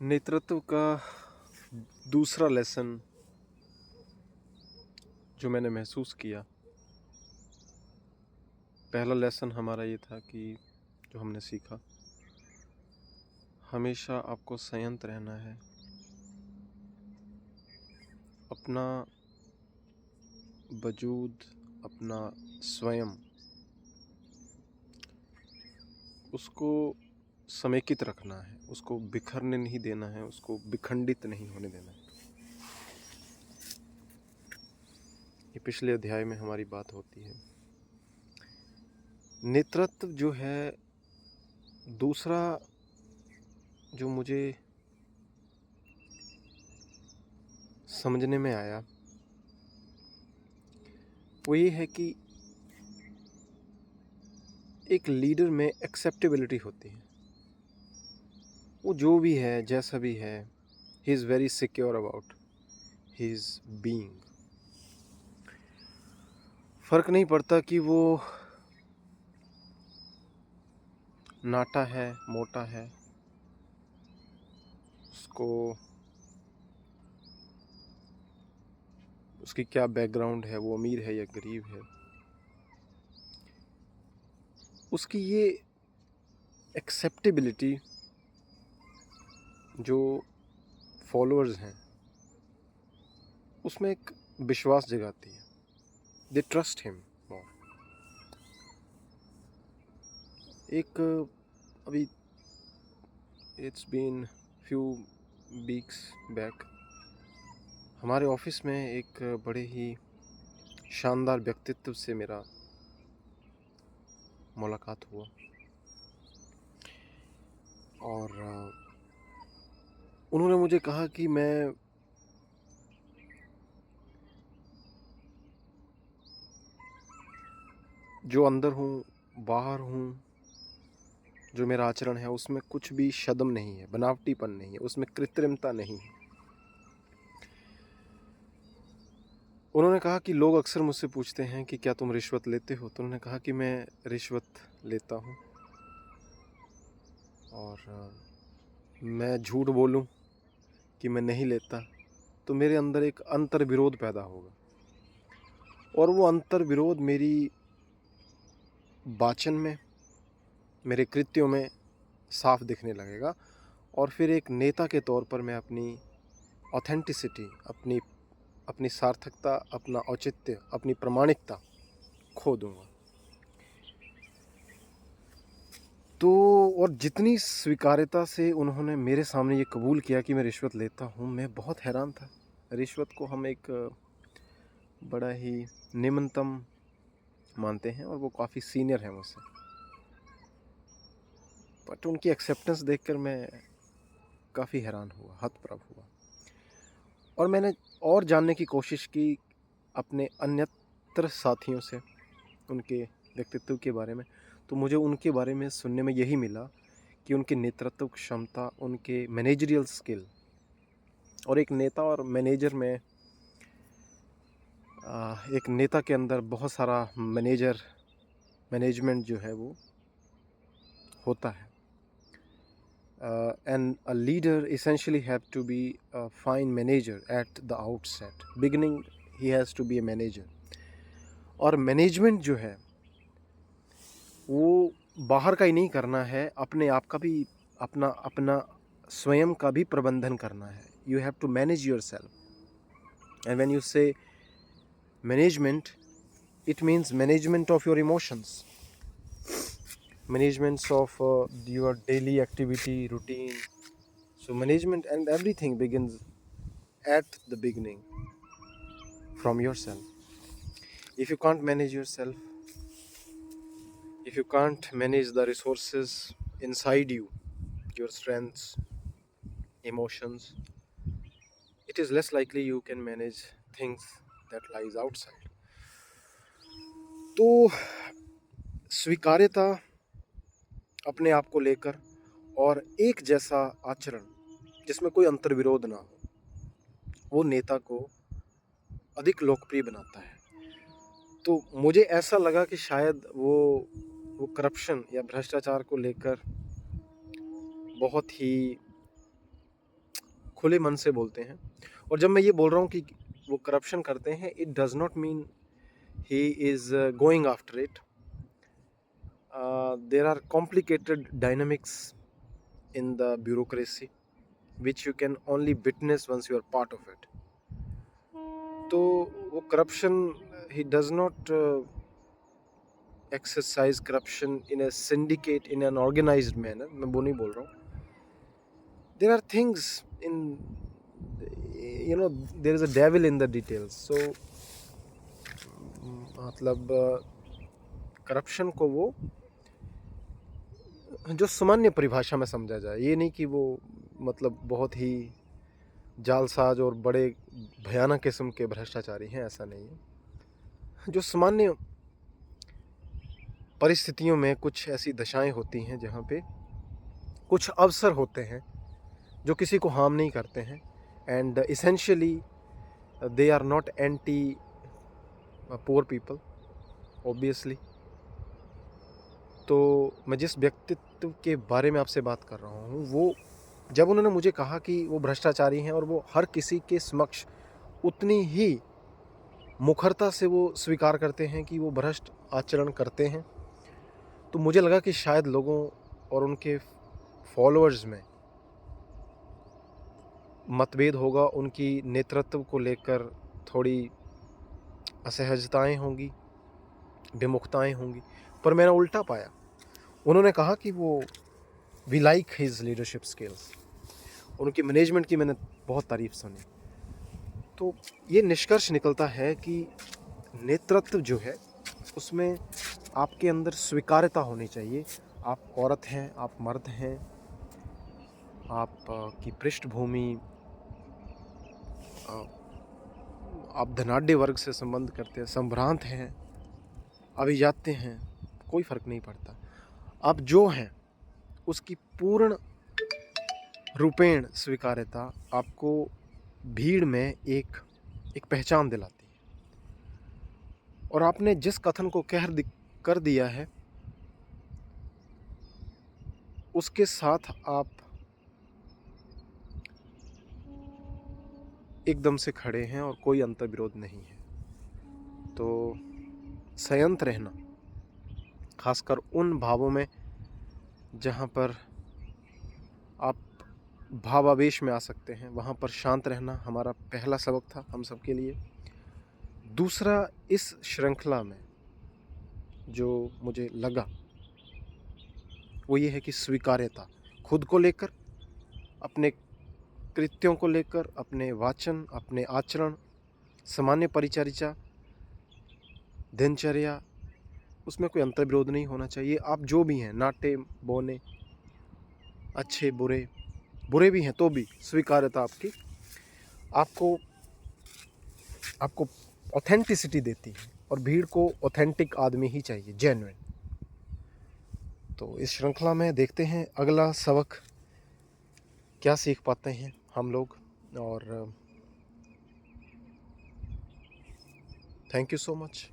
नेतृत्व का दूसरा लेसन जो मैंने महसूस किया, पहला लेसन हमारा ये था कि जो हमने सीखा, हमेशा आपको संयत रहना है, अपना वजूद, अपना स्वयं, उसको समेकित रखना है, उसको बिखरने नहीं देना है, उसको विखंडित नहीं होने देना है। ये पिछले अध्याय में हमारी बात होती है। नेतृत्व जो है, दूसरा जो मुझे समझने में आया वो ये है कि एक लीडर में एक्सेप्टेबिलिटी होती है। वो जो भी है, जैसा भी है, he is very secure about his being. फर्क नहीं पड़ता कि वो नाटा है, मोटा है, उसकी क्या बैकग्राउंड है, वो अमीर है या गरीब है। उसकी ये एक्सेप्टेबिलिटी जो फॉलोअर्स हैं उसमें एक विश्वास जगाती है। They trust him more. एक अभी it's been few weeks back हमारे ऑफिस में एक बड़े ही शानदार व्यक्तित्व से मेरा मुलाकात हुआ और उन्होंने मुझे कहा कि मैं जो अंदर हूँ, बाहर हूँ, जो मेरा आचरण है उसमें कुछ भी शदम नहीं है, बनावटीपन नहीं है, उसमें कृत्रिमता नहीं है। उन्होंने कहा कि लोग अक्सर मुझसे पूछते हैं कि क्या तुम रिश्वत लेते हो, तो उन्होंने कहा कि मैं रिश्वत लेता हूँ और मैं झूठ बोलूँ कि मैं नहीं लेता तो मेरे अंदर एक अंतर विरोध पैदा होगा और वो अंतर विरोध मेरी वाचन में, मेरे कृत्यों में साफ दिखने लगेगा और फिर एक नेता के तौर पर मैं अपनी ऑथेंटिसिटी, अपनी सार्थकता, अपना औचित्य, अपनी प्रामाणिकता खो दूंगा। तो और जितनी स्वीकार्यता से उन्होंने मेरे सामने ये कबूल किया कि मैं रिश्वत लेता हूँ, मैं बहुत हैरान था। रिश्वत को हम एक बड़ा ही निम्नतम मानते हैं और वो काफ़ी सीनियर है मुझसे, बट उनकी एक्सेप्टेंस देखकर मैं काफ़ी हैरान हुआ, हतप्रभ हुआ और मैंने और जानने की कोशिश की अपने अन्यत्र साथियों से उनके व्यक्तित्व के बारे में। तो मुझे उनके बारे में सुनने में यही मिला कि उनकी नेतृत्व क्षमता, उनके मैनेजरियल स्किल, और एक नेता और मैनेजर में एक नेता के अंदर बहुत सारा मैनेजमेंट जो है वो होता है। And a leader essentially have to be a fine manager at the outset. Beginning, he has to be a manager. और मैनेजमेंट जो है वो बाहर का ही नहीं करना है, अपने आप का भी, अपना अपना स्वयं का भी प्रबंधन करना है। You have to manage yourself. And when you say management, it means management of your emotions, management of your daily activity routine. So management and everything begins at the beginning from yourself. If you can't manage yourself, if you can't manage the resources inside you, your strengths, emotions, it is less likely you can manage things that lies outside. तो स्वीकार्यता, अपने आप को लेकर और एक जैसा आचरण जिसमें कोई अंतर्विरोध ना हो, वो नेता को अधिक लोकप्रिय बनाता है। तो मुझे ऐसा लगा कि शायद वो करप्शन या भ्रष्टाचार को लेकर बहुत ही खुले मन से बोलते हैं। और जब मैं ये बोल रहा हूँ कि वो करप्शन करते हैं, it does not mean he is going after it. There are complicated dynamics in the bureaucracy which you can only witness once you are part of it. तो वो corruption, he does not exercise corruption in a syndicate, in an organized manner, मैं वो नहीं बोल रहा हूँ। There are things in, you know, there is a devil in the details. So मतलब corruption को वो जो सामान्य परिभाषा में समझा जाए, ये नहीं कि वो मतलब बहुत ही जालसाज और बड़े भयानक किस्म के भ्रष्टाचारी हैं, ऐसा नहीं है। जो सामान्य परिस्थितियों में कुछ ऐसी दशाएं होती हैं जहाँ पे कुछ अवसर होते हैं जो किसी को हार्म नहीं करते हैं, and essentially they are not anti poor people obviously. तो मैं जिस व्यक्तित्व के बारे में आपसे बात कर रहा हूँ, वो जब उन्होंने मुझे कहा कि वो भ्रष्टाचारी हैं और वो हर किसी के समक्ष उतनी ही मुखरता से वो स्वीकार करते हैं कि वो भ्रष्ट आचरण करते हैं, तो मुझे लगा कि शायद लोगों और उनके फॉलोअर्स में मतभेद होगा, उनकी नेतृत्व को लेकर थोड़ी असहजताएं होंगी, विमुखताएं होंगी। पर मैंने उल्टा पाया। उन्होंने कहा कि वो we like his leadership skills, उनकी मैनेजमेंट की मैंने बहुत तारीफ सुनी। तो ये निष्कर्ष निकलता है कि नेतृत्व जो है उसमें आपके अंदर स्वीकार्यता होनी चाहिए। आप औरत हैं, आप मर्द हैं, आप की पृष्ठभूमि, आप धनाढ्य वर्ग से संबंध करते हैं, संभ्रांत हैं, अभिजात्य हैं, कोई फ़र्क नहीं पड़ता। आप जो हैं उसकी पूर्ण रूपेण स्वीकार्यता आपको भीड़ में एक पहचान दिलाती है। और आपने जिस कथन को कर दिया है उसके साथ आप एकदम से खड़े हैं और कोई अंतर्विरोध नहीं है। तो संयत रहना, खासकर उन भावों में जहाँ पर आप भावावेश में आ सकते हैं, वहाँ पर शांत रहना हमारा पहला सबक था हम सब के लिए। दूसरा, इस श्रृंखला में जो मुझे लगा वो ये है कि स्वीकार्यता, खुद को लेकर, अपने कृत्यों को लेकर, अपने वाचन, अपने आचरण, सामान्य परिचर्या, दिनचर्या, उसमें कोई अंतर्विरोध नहीं होना चाहिए। आप जो भी हैं, नाटे बोने, अच्छे बुरे, बुरे भी हैं तो भी स्वीकार्यता आपकी आपको ऑथेंटिसिटी देती है। और भीड़ को ऑथेंटिक आदमी ही चाहिए, जेन्युइन। तो इस श्रृंखला में देखते हैं अगला सबक क्या सीख पाते हैं हम लोग। और थैंक यू सो मच।